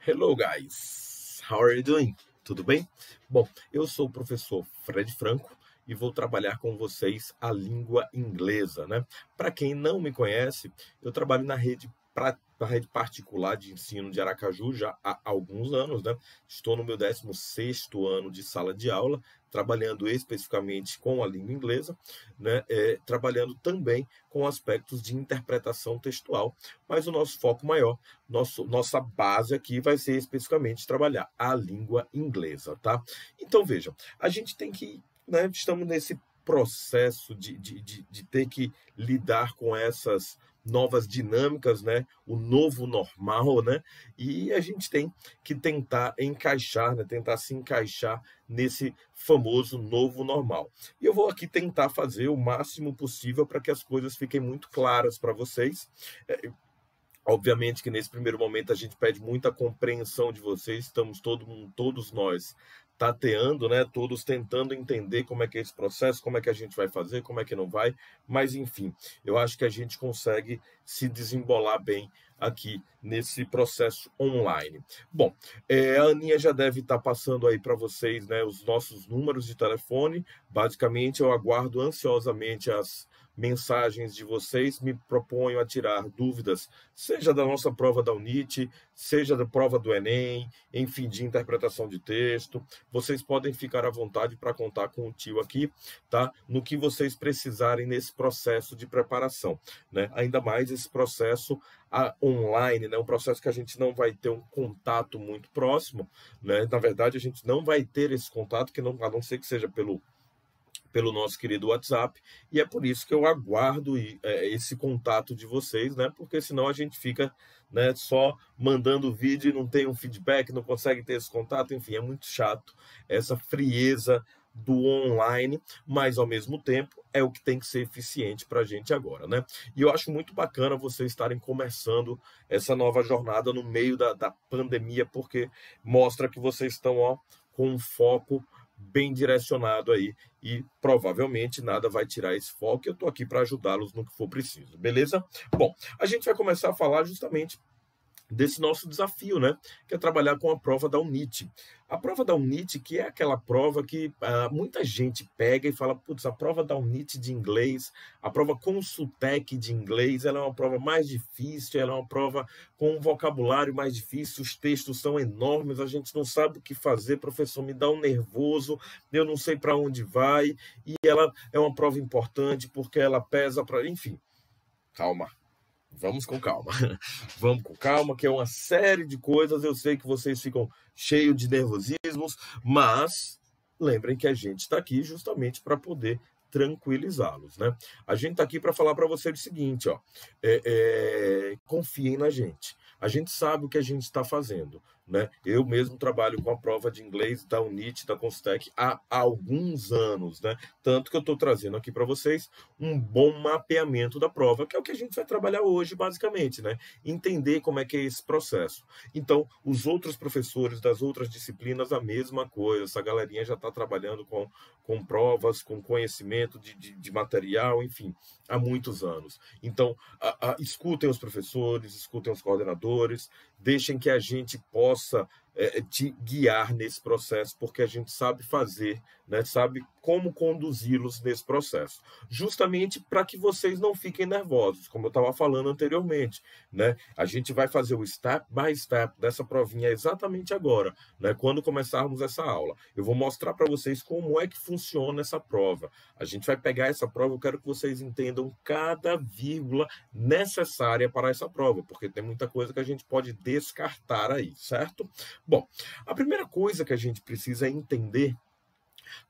Hello, guys. How are you doing? Tudo bem? Bom, eu sou o professor Fred Franco e vou trabalhar com vocês a língua inglesa, né? Para quem não me conhece, eu trabalho na rede particular de ensino de Aracaju já há alguns anos, né? Estou no meu 16º ano de sala de aula, trabalhando especificamente com a língua inglesa, né? Trabalhando também com aspectos de interpretação textual, mas o nosso foco maior, nossa base aqui vai ser especificamente trabalhar a língua inglesa, tá? Então, vejam, a gente tem que, né, estamos nesse processo de ter que lidar com essas novas dinâmicas, né? O novo normal, né? E a gente tem que tentar encaixar, né? Tentar se encaixar nesse famoso novo normal. E eu vou aqui tentar fazer o máximo possível para que as coisas fiquem muito claras para vocês. Obviamente que nesse primeiro momento a gente pede muita compreensão de vocês, estamos todos nós tateando, né? Todos tentando entender como é que é esse processo, como é que a gente vai fazer, como é que não vai, mas enfim, eu acho que a gente consegue se desembolar bem aqui nesse processo online. Bom, a Aninha já deve estar passando aí para vocês, né, os nossos números de telefone. Basicamente, eu aguardo ansiosamente as mensagens de vocês, me proponho a tirar dúvidas, seja da nossa prova da UNIT, seja da prova do Enem, enfim, de interpretação de texto. Vocês podem ficar à vontade para contar com o tio aqui, tá? No que vocês precisarem nesse processo de preparação, né? Ainda mais esse processo online, né? Um processo que a gente não vai ter um contato muito próximo, né? Na verdade, a gente não vai ter esse contato, a não ser que seja pelo nosso querido WhatsApp, e é por isso que eu aguardo esse contato de vocês, né? Porque senão a gente fica, né, só mandando vídeo e não tem um feedback, não consegue ter esse contato, enfim, é muito chato essa frieza do online, mas ao mesmo tempo é o que tem que ser eficiente para a gente agora, né? E eu acho muito bacana vocês estarem começando essa nova jornada no meio da pandemia, porque mostra que vocês estão, ó, com um foco bem direcionado aí, e provavelmente nada vai tirar esse foco. Eu estou aqui para ajudá-los no que for preciso, beleza? Bom, a gente vai começar a falar justamente desse nosso desafio, né? Que é trabalhar com a prova da UNIT. A prova da UNIT, que é aquela prova que muita gente pega e fala, putz, a prova da UNIT de inglês, a prova Consultec de inglês, ela é uma prova mais difícil, ela é uma prova com um vocabulário mais difícil, os textos são enormes, a gente não sabe o que fazer, professor, me dá um nervoso, eu não sei para onde vai, e ela é uma prova importante porque ela pesa para... Enfim, calma. Vamos com calma. Vamos com calma, que é uma série de coisas. Eu sei que vocês ficam cheios de nervosismos, mas lembrem que a gente está aqui justamente para poder tranquilizá-los, né? A gente está aqui para falar para vocês o seguinte, ó, confiem na gente. A gente sabe o que a gente está fazendo, né? Eu mesmo trabalho com a prova de inglês da UNIT, da Consultec há alguns anos, né? Tanto que eu estou trazendo aqui para vocês um bom mapeamento da prova, que é o que a gente vai trabalhar hoje, basicamente, né? Entender como é que é esse processo. Então, os outros professores das outras disciplinas, a mesma coisa. Essa galerinha já está trabalhando com provas, com conhecimento de material, enfim, há muitos anos. Então, escutem os professores, escutem os coordenadores, deixem que a gente possa te guiar nesse processo, porque a gente sabe fazer, né, sabe como conduzi-los nesse processo. Justamente para que vocês não fiquem nervosos, como eu estava falando anteriormente, né? A gente vai fazer o step by step dessa provinha exatamente agora, né? Quando começarmos essa aula. Eu vou mostrar para vocês como é que funciona essa prova. A gente vai pegar essa prova, eu quero que vocês entendam cada vírgula necessária para essa prova, porque tem muita coisa que a gente pode descartar aí, certo? Bom, a primeira coisa que a gente precisa entender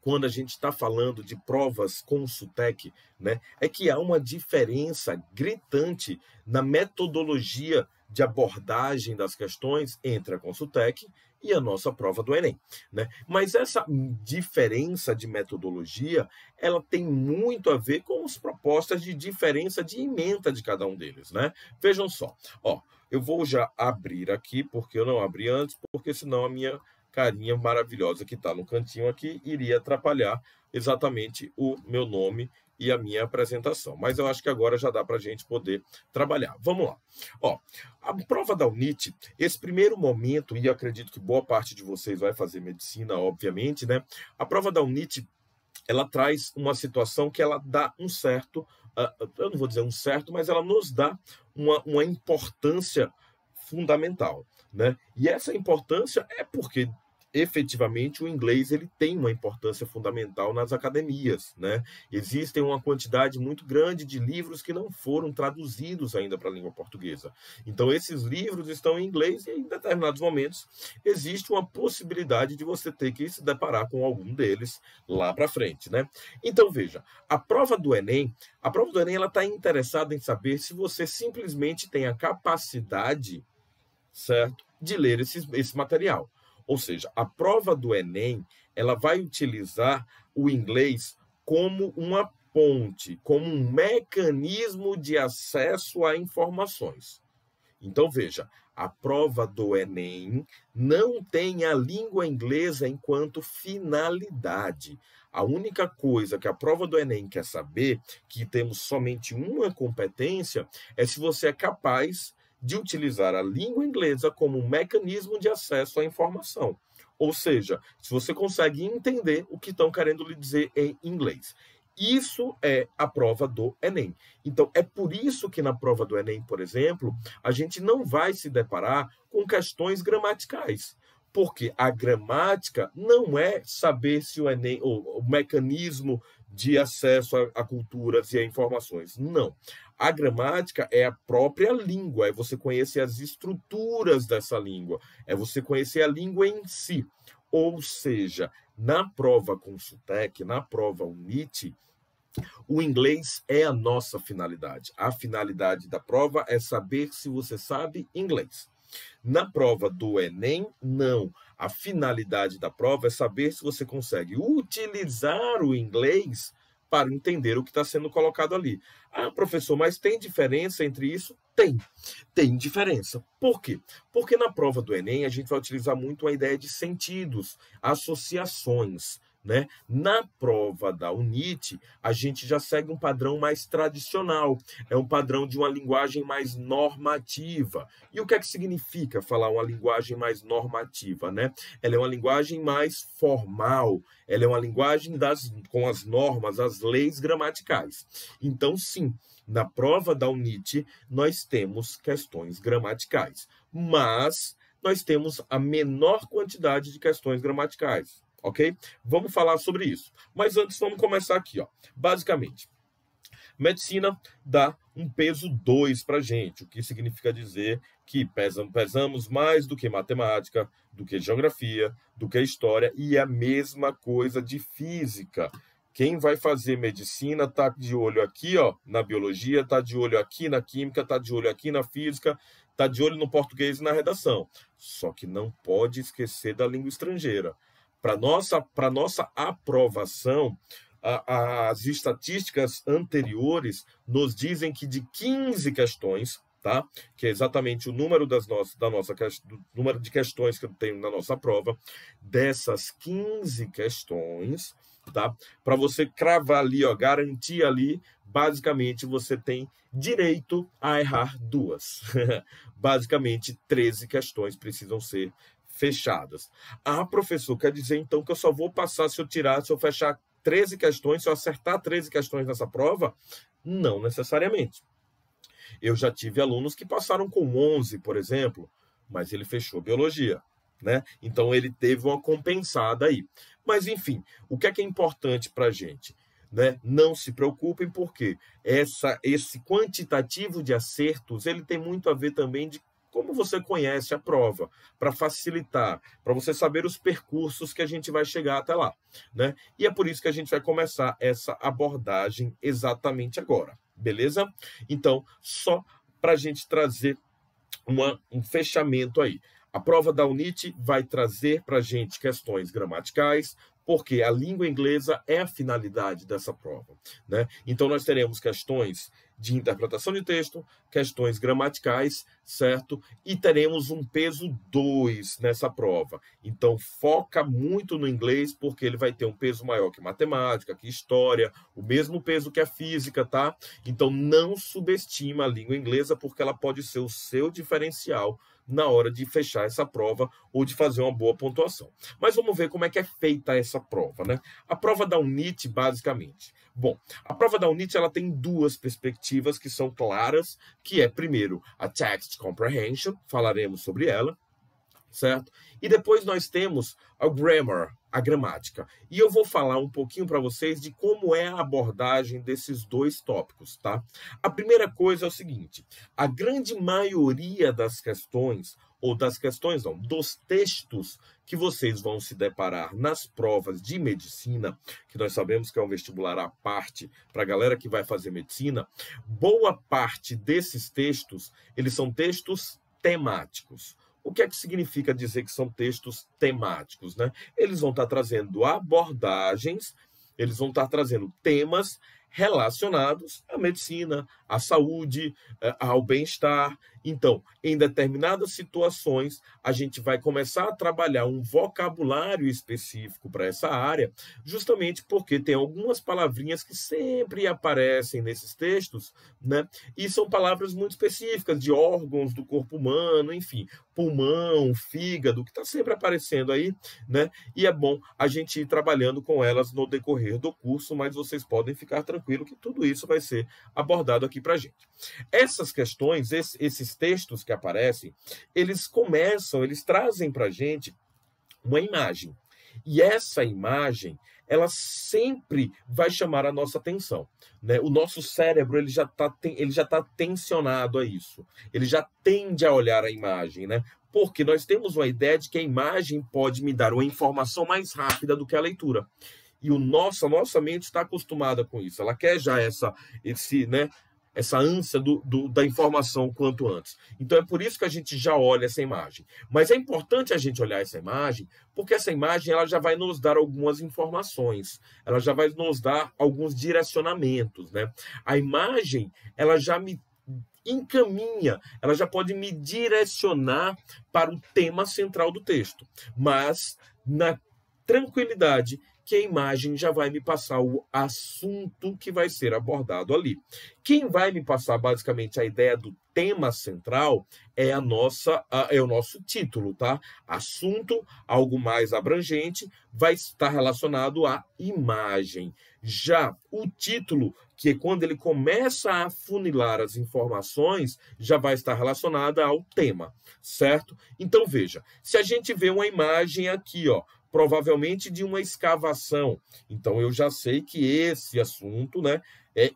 quando a gente está falando de provas Consultec, né, é que há uma diferença gritante na metodologia de abordagem das questões entre a Consultec e a nossa prova do Enem, né? Mas essa diferença de metodologia, ela tem muito a ver com as propostas de diferença de ementa de cada um deles, né? Vejam só, ó, eu vou já abrir aqui, porque eu não abri antes, porque senão a minha carinha maravilhosa que está no cantinho aqui iria atrapalhar exatamente o meu nome e a minha apresentação. Mas eu acho que agora já dá para a gente poder trabalhar. Vamos lá. Ó, a prova da UNIT, esse primeiro momento, e acredito que boa parte de vocês vai fazer medicina, obviamente, né? A prova da UNIT, ela traz uma situação que ela dá um certo, eu não vou dizer um certo, mas ela nos dá uma importância fundamental, né? E essa importância é porque efetivamente o inglês ele tem uma importância fundamental nas academias, né? Existem uma quantidade muito grande de livros que não foram traduzidos ainda para a língua portuguesa. Então esses livros estão em inglês e em determinados momentos existe uma possibilidade de você ter que se deparar com algum deles lá para frente, né? Então veja, a prova do Enem ela está interessada em saber se você simplesmente tem a capacidade, certo, de ler esse material. Ou seja, a prova do Enem, ela vai utilizar o inglês como uma ponte, como um mecanismo de acesso a informações. Então, veja, a prova do Enem não tem a língua inglesa enquanto finalidade. A única coisa que a prova do Enem quer saber, que temos somente uma competência, é se você é capaz de utilizar a língua inglesa como um mecanismo de acesso à informação. Ou seja, se você consegue entender o que estão querendo lhe dizer em inglês. Isso é a prova do Enem. Então, é por isso que na prova do Enem, por exemplo, a gente não vai se deparar com questões gramaticais. Porque a gramática não é saber se o Enem, o mecanismo de acesso a culturas e a informações. Não. A gramática é a própria língua, é você conhecer as estruturas dessa língua, é você conhecer a língua em si. Ou seja, na prova Consultec, na prova UNIT, o inglês é a nossa finalidade. A finalidade da prova é saber se você sabe inglês. Na prova do Enem, não. A finalidade da prova é saber se você consegue utilizar o inglês para entender o que está sendo colocado ali. Ah, professor, mas tem diferença entre isso? Tem diferença. Por quê? Porque na prova do Enem a gente vai utilizar muito a ideia de sentidos, associações, né? Na prova da UNIT, a gente já segue um padrão mais tradicional, é um padrão de uma linguagem mais normativa. E o que é que significa falar uma linguagem mais normativa, né? Ela é uma linguagem mais formal, ela é uma linguagem com as normas, as leis gramaticais. Então, sim, na prova da UNIT, nós temos questões gramaticais, mas nós temos a menor quantidade de questões gramaticais. Ok? Vamos falar sobre isso. Mas antes, vamos começar aqui. Ó. Basicamente, medicina dá um peso 2 para a gente, o que significa dizer que pesamos mais do que matemática, do que geografia, do que história, e a mesma coisa de física. Quem vai fazer medicina está de olho aqui, ó, na biologia, está de olho aqui na química, está de olho aqui na física, está de olho no português e na redação. Só que não pode esquecer da língua estrangeira. Para nossa aprovação, as estatísticas anteriores nos dizem que de 15 questões, tá? Que é exatamente o número do número de questões que eu tenho na nossa prova, dessas 15 questões, tá? Para você cravar ali, ó, garantir ali, basicamente você tem direito a errar 2. Basicamente 13 questões precisam ser fechadas. Ah, professor, quer dizer então que eu só vou passar se eu fechar 13 questões, se eu acertar 13 questões nessa prova? Não necessariamente. Eu já tive alunos que passaram com 11, por exemplo, mas ele fechou biologia, né? Então ele teve uma compensada aí. Mas enfim, o que é importante para a gente? Né? Não se preocupem, porque esse quantitativo de acertos ele tem muito a ver também de como você conhece a prova, para facilitar, para você saber os percursos que a gente vai chegar até lá, né? E é por isso que a gente vai começar essa abordagem exatamente agora, beleza? Então, só para a gente trazer um fechamento aí. A prova da UNIT vai trazer para a gente questões gramaticais, porque a língua inglesa é a finalidade dessa prova, né? Então, nós teremos questões de interpretação de texto, questões gramaticais, certo? E teremos um peso 2 nessa prova. Então, foca muito no inglês, porque ele vai ter um peso maior que matemática, que história, o mesmo peso que a física, tá? Então, não subestima a língua inglesa, porque ela pode ser o seu diferencial na hora de fechar essa prova ou de fazer uma boa pontuação. Mas vamos ver como é que é feita essa prova, né? A prova da UNIT, basicamente. Bom, a prova da UNIT ela tem duas perspectivas que são claras, que é, primeiro, a Text Comprehension, falaremos sobre ela, certo? E depois nós temos a Grammar, a gramática. E eu vou falar um pouquinho para vocês de como é a abordagem desses dois tópicos, tá? A primeira coisa é o seguinte, a grande maioria das questões, ou das questões não, dos textos que vocês vão se deparar nas provas de medicina, que nós sabemos que é um vestibular à parte para a galera que vai fazer medicina, boa parte desses textos, eles são textos temáticos. O que é que significa dizer que são textos temáticos, né? Eles vão estar trazendo abordagens, eles vão estar trazendo temas relacionados à medicina, à saúde, ao bem-estar. Então, em determinadas situações, a gente vai começar a trabalhar um vocabulário específico para essa área, justamente porque tem algumas palavrinhas que sempre aparecem nesses textos, né? E são palavras muito específicas, de órgãos do corpo humano, enfim, pulmão, fígado, que está sempre aparecendo aí, né? E é bom a gente ir trabalhando com elas no decorrer do curso, mas vocês podem ficar tranquilos que tudo isso vai ser abordado aqui para a gente. Essas questões, esses textos que aparecem, eles trazem para a gente uma imagem. E essa imagem, ela sempre vai chamar a nossa atenção, né? O nosso cérebro ele já tá tensionado a isso. Ele já tende a olhar a imagem, né? Porque nós temos uma ideia de que a imagem pode me dar uma informação mais rápida do que a leitura. E a nossa mente está acostumada com isso. Ela quer já essa ânsia da informação quanto antes. Então, é por isso que a gente já olha essa imagem. Mas é importante a gente olhar essa imagem, porque essa imagem ela já vai nos dar algumas informações, ela já vai nos dar alguns direcionamentos, né? A imagem, ela já me encaminha, ela já pode me direcionar para o tema central do texto. Mas, na tranquilidade, que a imagem já vai me passar o assunto que vai ser abordado ali. Quem vai me passar basicamente a ideia do tema central é o nosso título, tá? Assunto, algo mais abrangente, vai estar relacionado à imagem. Já o título, que é quando ele começa a afunilar as informações, já vai estar relacionado ao tema, certo? Então, veja, se a gente vê uma imagem aqui, ó, provavelmente de uma escavação. Então, eu já sei que esse assunto, né,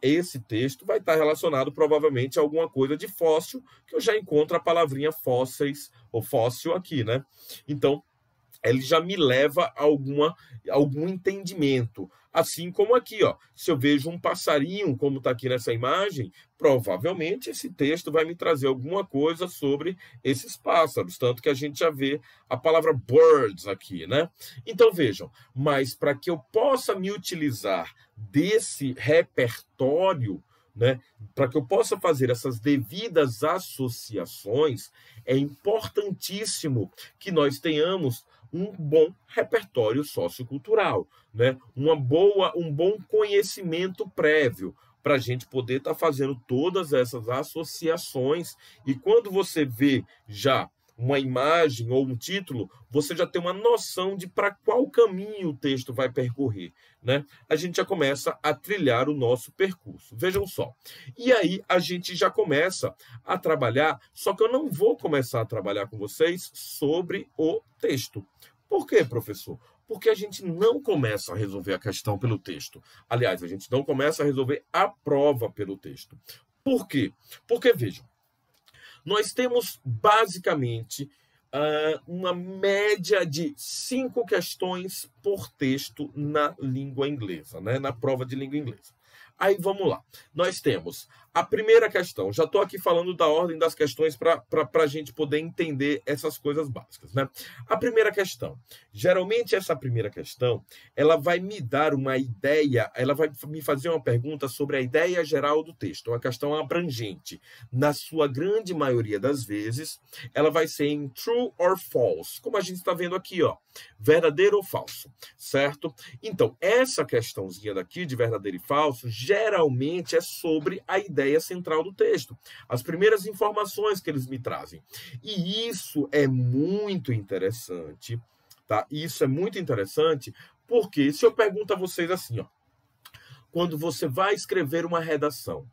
esse texto vai estar relacionado provavelmente a alguma coisa de fóssil, que eu já encontro a palavrinha fósseis ou fóssil aqui, né? Então, ele já me leva a algum entendimento. Assim como aqui, ó, se eu vejo um passarinho, como está aqui nessa imagem, provavelmente esse texto vai me trazer alguma coisa sobre esses pássaros, tanto que a gente já vê a palavra birds aqui, né? Então, vejam, mas para que eu possa me utilizar desse repertório, né, para que eu possa fazer essas devidas associações, é importantíssimo que nós tenhamos um bom repertório sociocultural, né? Um bom conhecimento prévio para a gente poder estar fazendo todas essas associações. E quando você vê já uma imagem ou um título, você já tem uma noção de para qual caminho o texto vai percorrer, né? A gente já começa a trilhar o nosso percurso. Vejam só. E aí a gente já começa a trabalhar, só que eu não vou começar a trabalhar com vocês sobre o texto. Por quê, professor? Porque a gente não começa a resolver a questão pelo texto. Aliás, a gente não começa a resolver a prova pelo texto. Por quê? Porque, vejam, nós temos basicamente uma média de 5 questões por texto na língua inglesa, né? Na prova de língua inglesa. Aí vamos lá. Nós temos A primeira questão, já estou aqui falando da ordem das questões para a gente poder entender essas coisas básicas, né? A primeira questão, geralmente essa primeira questão, ela vai me dar uma ideia, ela vai me fazer uma pergunta sobre a ideia geral do texto, uma questão abrangente. Na sua grande maioria das vezes, ela vai ser em true or false, como a gente está vendo aqui, ó, verdadeiro ou falso, certo? Então, essa questãozinha daqui de verdadeiro e falso, geralmente é sobre a ideia central do texto, as primeiras informações que eles me trazem. E isso é muito interessante, tá? Isso é muito interessante porque se eu pergunto a vocês assim, ó, quando você vai escrever uma redação,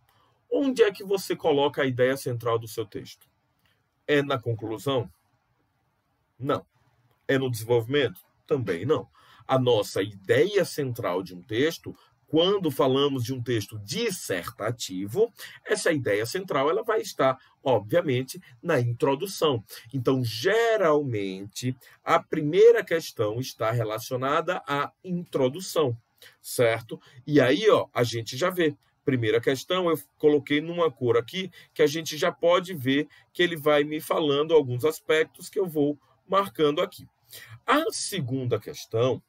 onde é que você coloca a ideia central do seu texto? É na conclusão? Não. É no desenvolvimento? Também não. A nossa ideia central de um texto, quando falamos de um texto dissertativo, essa ideia central ela vai estar, obviamente, na introdução. Então, geralmente, a primeira questão está relacionada à introdução, certo? E aí, ó, a gente já vê. Primeira questão, eu coloquei numa cor aqui, que a gente já pode ver que ele vai me falando alguns aspectos que eu vou marcando aqui. A segunda questão,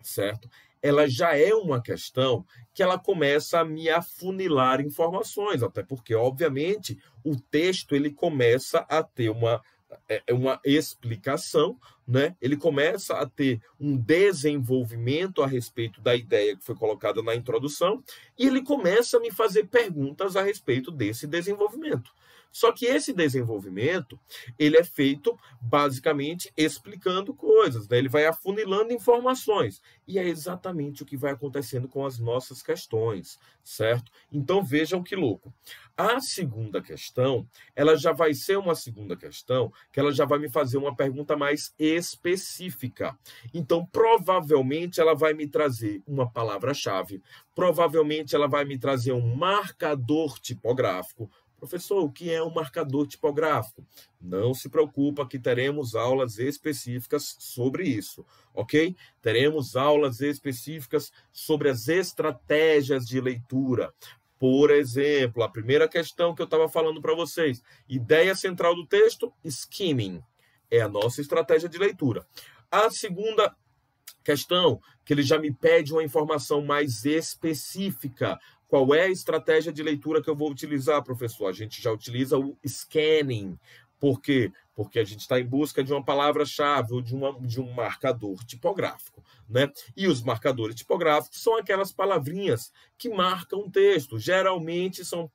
certo? Ela já é uma questão que ela começa a me afunilar informações, até porque, obviamente, o texto ele começa a ter uma explicação, né? Ele começa a ter um desenvolvimento a respeito da ideia que foi colocada na introdução e ele começa a me fazer perguntas a respeito desse desenvolvimento. Só que esse desenvolvimento, ele é feito basicamente explicando coisas, né? Ele vai afunilando informações. E é exatamente o que vai acontecendo com as nossas questões, certo? Então vejam que louco. A segunda questão, ela já vai ser uma segunda questão, que ela já vai me fazer uma pergunta mais específica. Então, provavelmente, ela vai me trazer uma palavra-chave, provavelmente ela vai me trazer um marcador tipográfico. Professor, o que é um marcador tipográfico? Não se preocupa que teremos aulas específicas sobre isso, ok? Teremos aulas específicas sobre as estratégias de leitura. Por exemplo, a primeira questão que eu estava falando para vocês, ideia central do texto, skimming, é a nossa estratégia de leitura. A segunda questão, que ele já me pede uma informação mais específica. Qual é a estratégia de leitura que eu vou utilizar, professor? A gente já utiliza o scanning. Por quê? Porque a gente está em busca de uma palavra-chave ou de um marcador tipográfico, né? E os marcadores tipográficos são aquelas palavrinhas que marcam o texto. Geralmente são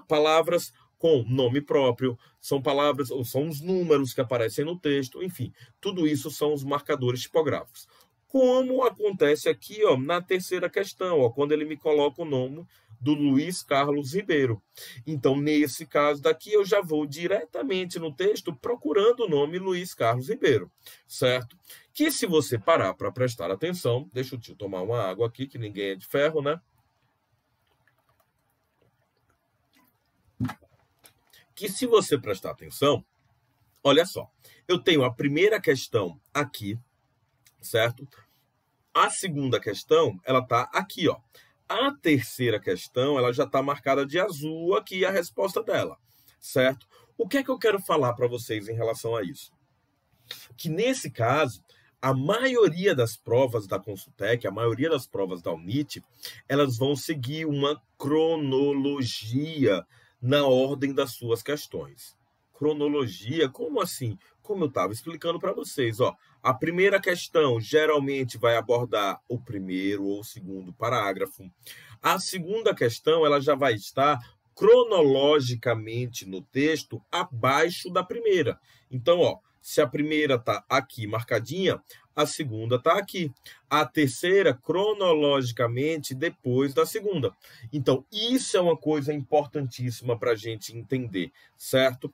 palavras com nome próprio, são palavras ou são os números que aparecem no texto, enfim, tudo isso são os marcadores tipográficos. Como acontece aqui, ó, na terceira questão, ó, quando ele me coloca o nome do Luiz Carlos Ribeiro. Então, nesse caso daqui, eu já vou diretamente no texto procurando o nome Luiz Carlos Ribeiro, certo? Que se você parar para prestar atenção, deixa eu tomar uma água aqui, que ninguém é de ferro, né? Que se você prestar atenção, olha só, eu tenho a primeira questão aqui, certo? A segunda questão, ela está aqui, ó. A terceira questão, ela já está marcada de azul aqui, a resposta dela, certo? O que é que eu quero falar para vocês em relação a isso? Que nesse caso, a maioria das provas da Consultec, a maioria das provas da UNIT, elas vão seguir uma cronologia na ordem das suas questões. Cronologia, como assim? Como eu estava explicando para vocês, ó. A primeira questão geralmente vai abordar o primeiro ou o segundo parágrafo. A segunda questão, ela já vai estar cronologicamente no texto abaixo da primeira. Então, ó, se a primeira está aqui marcadinha, a segunda está aqui. A terceira, cronologicamente, depois da segunda. Então, isso é uma coisa importantíssima para a gente entender, certo?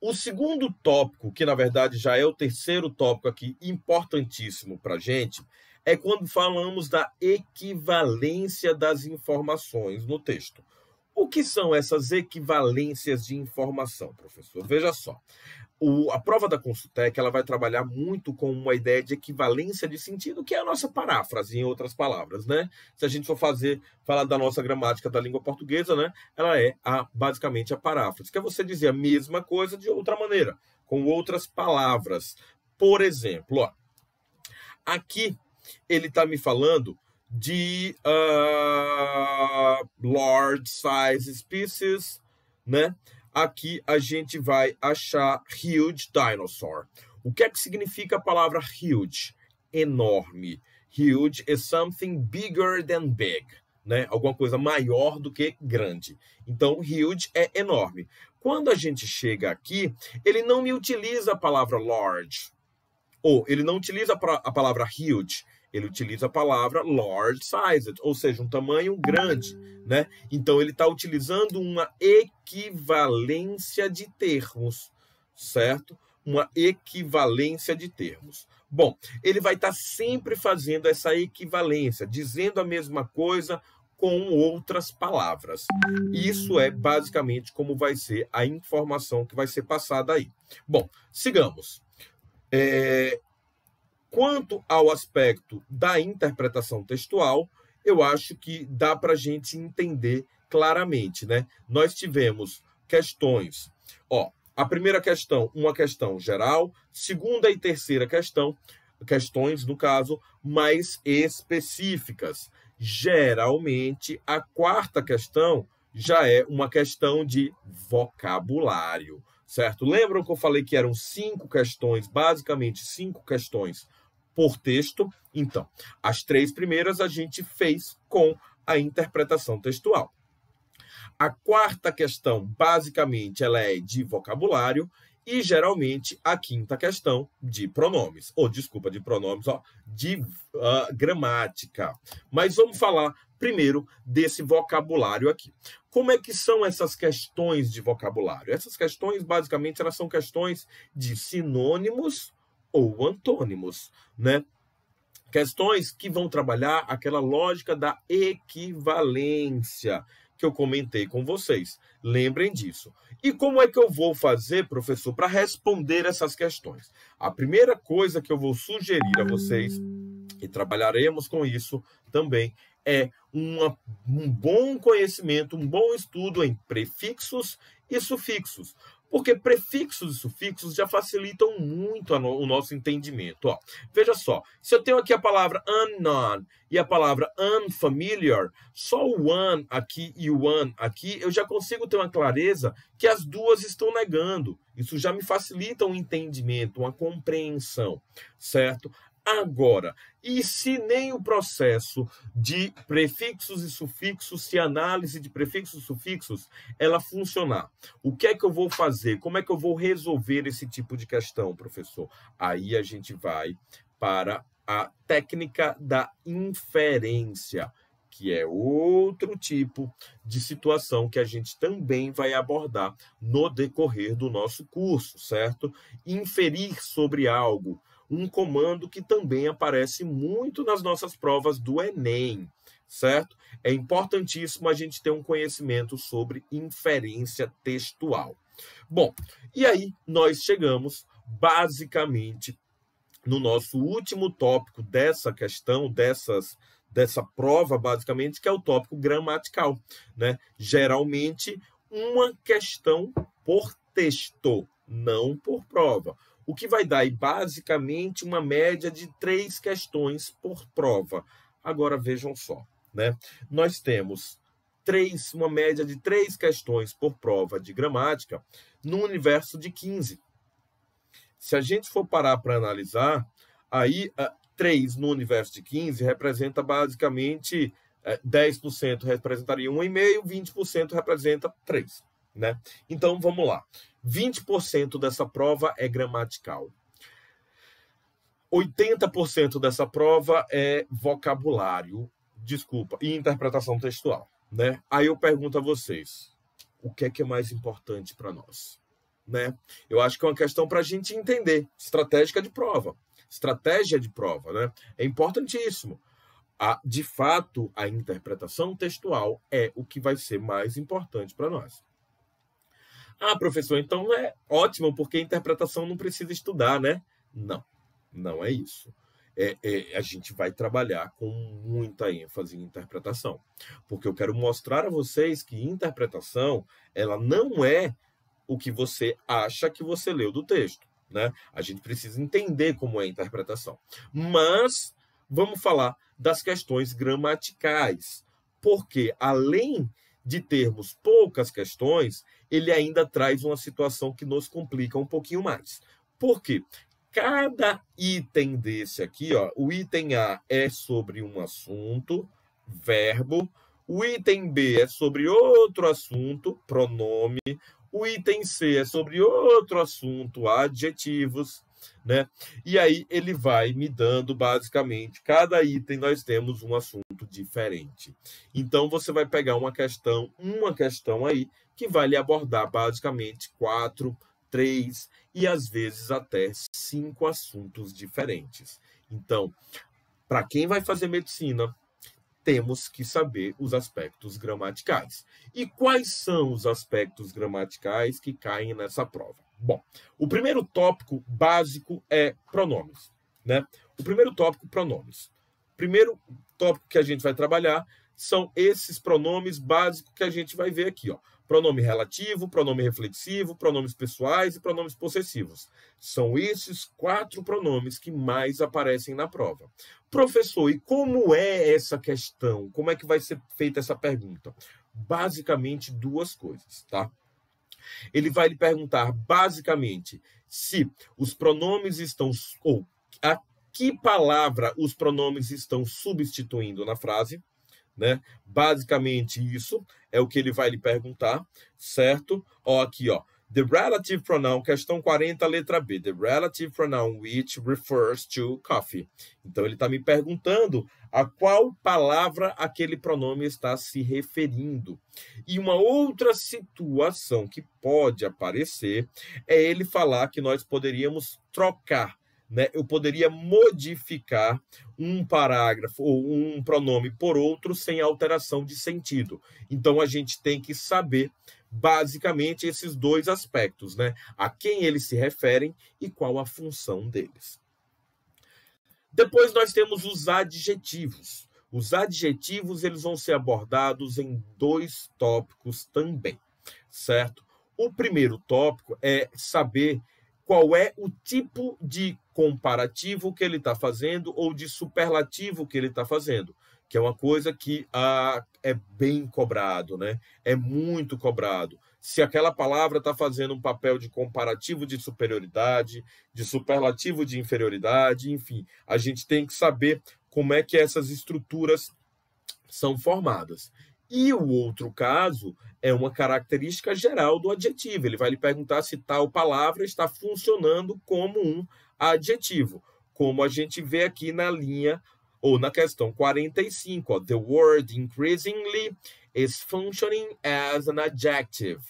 O segundo tópico, que na verdade já é o terceiro tópico aqui, importantíssimo para a gente, é quando falamos da equivalência das informações no texto. O que são essas equivalências de informação, professor? Veja só. A prova da Consultec ela vai trabalhar muito com uma ideia de equivalência de sentido, que é a nossa paráfrase, em outras palavras, né? Se a gente for falar da nossa gramática da língua portuguesa, né? Ela é basicamente a paráfrase, que é você dizer a mesma coisa de outra maneira, com outras palavras. Por exemplo, ó, aqui ele está me falando de large size species, né? Aqui a gente vai achar huge dinosaur. O que é que significa a palavra huge? Enorme. Huge is something bigger than big, né? Alguma coisa maior do que grande. Então, huge é enorme. Quando a gente chega aqui, ele não me utiliza a palavra large, ou ele não utiliza a palavra huge, ele utiliza a palavra large sized, ou seja, um tamanho grande, né? Então, ele está utilizando uma equivalência de termos, certo? Uma equivalência de termos. Bom, ele vai estar sempre fazendo essa equivalência, dizendo a mesma coisa com outras palavras. Isso é basicamente como vai ser a informação que vai ser passada aí. Bom, sigamos. Quanto ao aspecto da interpretação textual, eu acho que dá para a gente entender claramente, né? Nós tivemos questões, ó, a primeira questão, uma questão geral, segunda e terceira questões, no caso, mais específicas. Geralmente, a quarta questão já é uma questão de vocabulário, certo? Lembram que eu falei que eram 5 questões, basicamente 5 questões por texto? Então, as 3 primeiras a gente fez com a interpretação textual. A quarta questão, basicamente, ela é de vocabulário e, geralmente, a quinta questão de pronomes. De gramática. Mas vamos falar primeiro desse vocabulário aqui. Como é que são essas questões de vocabulário? Essas questões, basicamente, elas são questões de sinônimos ou antônimos, né? Questões que vão trabalhar aquela lógica da equivalência que eu comentei com vocês. Lembrem disso. E como é que eu vou fazer, professor, para responder essas questões? A primeira coisa que eu vou sugerir a vocês, e trabalharemos com isso também, é um bom conhecimento, um bom estudo em prefixos e sufixos. Porque prefixos e sufixos já facilitam muito o nosso entendimento. Ó, veja só, se eu tenho aqui a palavra unknown e a palavra unfamiliar, só o one aqui e o one aqui, eu já consigo ter uma clareza que as duas estão negando. Isso já me facilita um entendimento, uma compreensão, certo? Agora, e se nem o processo de prefixos e sufixos, se a análise de prefixos e sufixos, ela funcionar? O que é que eu vou fazer? Como é que eu vou resolver esse tipo de questão, professor? Aí a gente vai para a técnica da inferência, que é outro tipo de situação que a gente também vai abordar no decorrer do nosso curso, certo? Inferir sobre algo. Um comando que também aparece muito nas nossas provas do Enem, certo? É importantíssimo a gente ter um conhecimento sobre inferência textual. Bom, e aí nós chegamos basicamente no nosso último tópico dessa questão, dessa prova, basicamente, que é o tópico gramatical, né? Geralmente, uma questão por texto, não por prova. O que vai dar aí, basicamente, uma média de 3 questões por prova. Agora, vejam só, né? Nós temos uma média de 3 questões por prova de gramática no universo de 15. Se a gente for parar para analisar, aí 3 no universo de 15 representa basicamente 10% representaria 1,5%, 20% representa 3%. Né? Então, vamos lá. 20% dessa prova é gramatical. 80% dessa prova é vocabulário, e interpretação textual. Né? Aí eu pergunto a vocês, o que é mais importante para nós? Né? Eu acho que é uma questão para a gente entender. Estratégia de prova. Né? É importantíssimo. De fato, a interpretação textual é o que vai ser mais importante para nós. Ah, professor, então é ótimo, porque interpretação não precisa estudar, né? Não, não é isso. A gente vai trabalhar com muita ênfase em interpretação, porque eu quero mostrar a vocês que interpretação, ela não é o que você acha que você leu do texto, né? A gente precisa entender como é a interpretação. Mas vamos falar das questões gramaticais, porque além de termos poucas questões, ele ainda traz uma situação que nos complica um pouquinho mais. Por quê? Cada item desse aqui, ó, o item A é sobre um assunto, verbo, o item B é sobre outro assunto, pronome, o item C é sobre outro assunto, adjetivos, né? E aí ele vai me dando basicamente, cada item nós temos um assunto diferente. Então você vai pegar uma questão aí que vai lhe abordar basicamente 4, 3 e às vezes até 5 assuntos diferentes. Então, para quem vai fazer medicina, temos que saber os aspectos gramaticais. E quais são os aspectos gramaticais que caem nessa prova? Bom, o primeiro tópico básico é pronomes, né? O primeiro tópico, pronomes. O primeiro tópico que a gente vai trabalhar são esses pronomes básicos que a gente vai ver aqui, ó. Pronome relativo, pronome reflexivo, pronomes pessoais e pronomes possessivos. São esses 4 pronomes que mais aparecem na prova. Professor, e como é essa questão? Como é que vai ser feita essa pergunta? Basicamente 2 coisas, tá? Ele vai lhe perguntar, basicamente, se os pronomes estão... ou a que palavra os pronomes estão substituindo na frase, né? Basicamente isso é o que ele vai lhe perguntar, certo? Ó, aqui, ó. The relative pronoun, questão 40, letra B. The relative pronoun which refers to coffee. Então, ele está me perguntando a qual palavra aquele pronome está se referindo. E uma outra situação que pode aparecer é ele falar que nós poderíamos trocar, né? Eu poderia modificar um parágrafo ou um pronome por outro sem alteração de sentido. Então, a gente tem que saber, basicamente, esses 2 aspectos, né? A quem eles se referem e qual a função deles. Depois, nós temos os adjetivos. Os adjetivos, eles vão ser abordados em 2 tópicos também, certo? O primeiro tópico é saber qual é o tipo de comparativo que ele está fazendo ou de superlativo que ele está fazendo, que é uma coisa que é bem cobrado, né? É muito cobrado. Se aquela palavra está fazendo um papel de comparativo de superioridade, de superlativo de inferioridade, enfim, a gente tem que saber como é que essas estruturas são formadas. E o outro caso é uma característica geral do adjetivo. Ele vai lhe perguntar se tal palavra está funcionando como um adjetivo, como a gente vê aqui na linha ou na questão 45. Ó, the word increasingly is functioning as an adjective.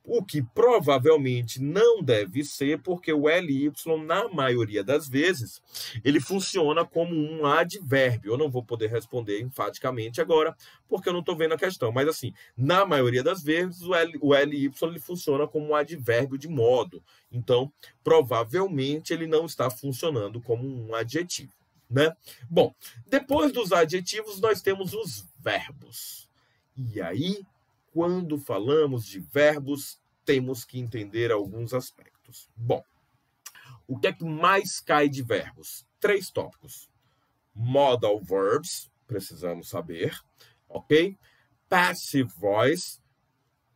O que provavelmente não deve ser, porque o LY, na maioria das vezes, ele funciona como um advérbio. Eu não vou poder responder enfaticamente agora, porque eu não estou vendo a questão. Mas, assim, na maioria das vezes, o LY ele funciona como um advérbio de modo. Então, provavelmente, ele não está funcionando como um adjetivo, né? Bom, depois dos adjetivos, nós temos os verbos. E aí, quando falamos de verbos, temos que entender alguns aspectos. Bom, o que é que mais cai de verbos? 3 tópicos. Modal verbs, precisamos saber, ok? Passive voice.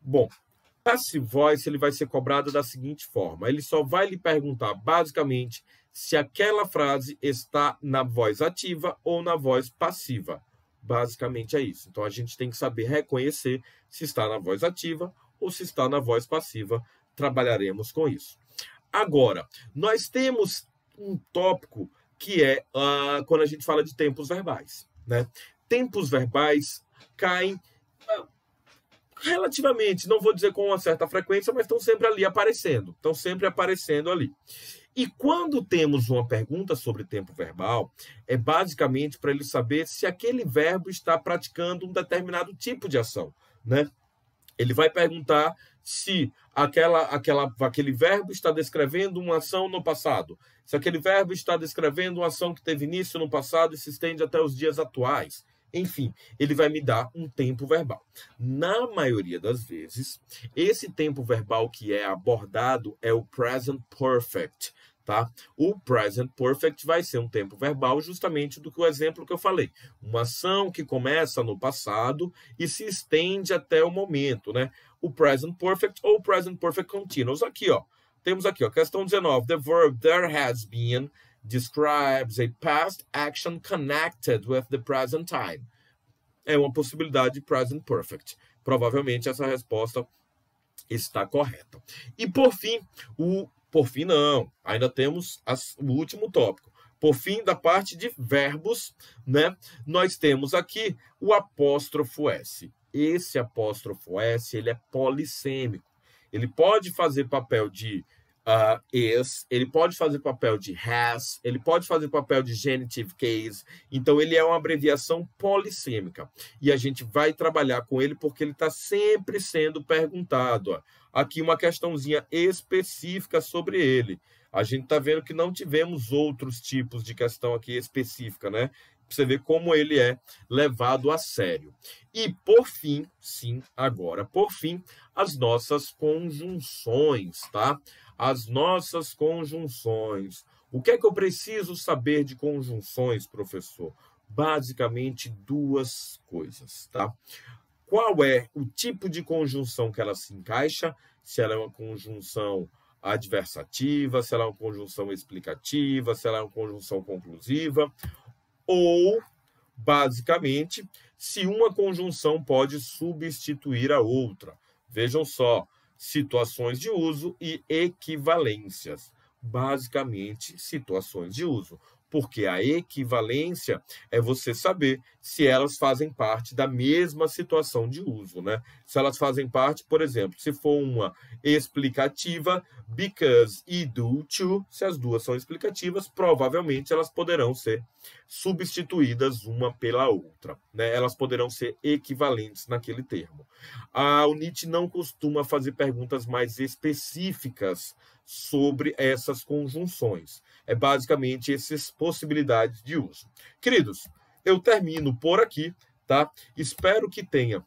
Bom, passive voice ele vai ser cobrado da seguinte forma. Ele só vai lhe perguntar, basicamente, se aquela frase está na voz ativa ou na voz passiva. Basicamente é isso. Então, a gente tem que saber reconhecer se está na voz ativa ou se está na voz passiva. Trabalharemos com isso. Agora, nós temos um tópico que é quando a gente fala de tempos verbais, né? Tempos verbais caem relativamente, não vou dizer com uma certa frequência, mas estão sempre ali aparecendo. Estão sempre aparecendo ali. E quando temos uma pergunta sobre tempo verbal, é basicamente para ele saber se aquele verbo está praticando um determinado tipo de ação, né? Ele vai perguntar se aquele verbo está descrevendo uma ação no passado, se aquele verbo está descrevendo uma ação que teve início no passado e se estende até os dias atuais. Enfim, ele vai me dar um tempo verbal. Na maioria das vezes, esse tempo verbal que é abordado é o present perfect, tá? O present perfect vai ser um tempo verbal justamente do que o exemplo que eu falei. Uma ação que começa no passado e se estende até o momento, né? O present perfect ou present perfect continuous. Aqui, ó. Temos aqui, ó, questão 19. The verb there has been describes a past action connected with the present time. É uma possibilidade de present perfect. Provavelmente essa resposta está correta. E por fim, não, ainda temos o último tópico. Por fim, da parte de verbos, né, nós temos aqui o apóstrofo S. Esse apóstrofo S, ele é polissêmico. Ele pode fazer papel de is, ele pode fazer papel de has, ele pode fazer papel de genitive case. Então, ele é uma abreviação polissêmica. E a gente vai trabalhar com ele porque ele está sempre sendo perguntado. Ó. Aqui uma questãozinha específica sobre ele. A gente está vendo que não tivemos outros tipos de questão aqui específica, né? Pra você ver como ele é levado a sério. E, por fim, sim, agora, por fim, as nossas conjunções, tá? As nossas conjunções. O que é que eu preciso saber de conjunções, professor? Basicamente, duas coisas, tá? Qual é o tipo de conjunção que ela se encaixa? Se ela é uma conjunção adversativa, se ela é uma conjunção explicativa, se ela é uma conjunção conclusiva, ou, basicamente, se uma conjunção pode substituir a outra. Vejam só, situações de uso e equivalências. Basicamente, situações de uso. Porque a equivalência é você saber se elas fazem parte da mesma situação de uso, né? Se elas fazem parte, por exemplo, se for uma explicativa, because e due to, se as duas são explicativas, provavelmente elas poderão ser substituídas uma pela outra, né? Elas poderão ser equivalentes naquele termo. A UNIT não costuma fazer perguntas mais específicas sobre essas conjunções. É basicamente essas possibilidades de uso. Queridos, eu termino por aqui, tá? Espero que tenha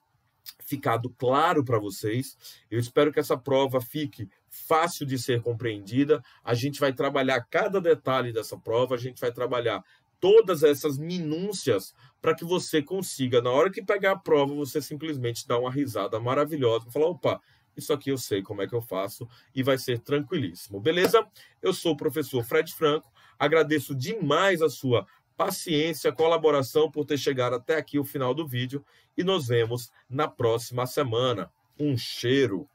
ficado claro para vocês. Eu espero que essa prova fique fácil de ser compreendida. A gente vai trabalhar cada detalhe dessa prova, a gente vai trabalhar todas essas minúcias para que você consiga, na hora que pegar a prova, você simplesmente dar uma risada maravilhosa, falar, opa, isso aqui eu sei como é que eu faço e vai ser tranquilíssimo, beleza? Eu sou o professor Fred Franco, agradeço demais a sua paciência, colaboração por ter chegado até aqui o final do vídeo e nos vemos na próxima semana. Um cheiro!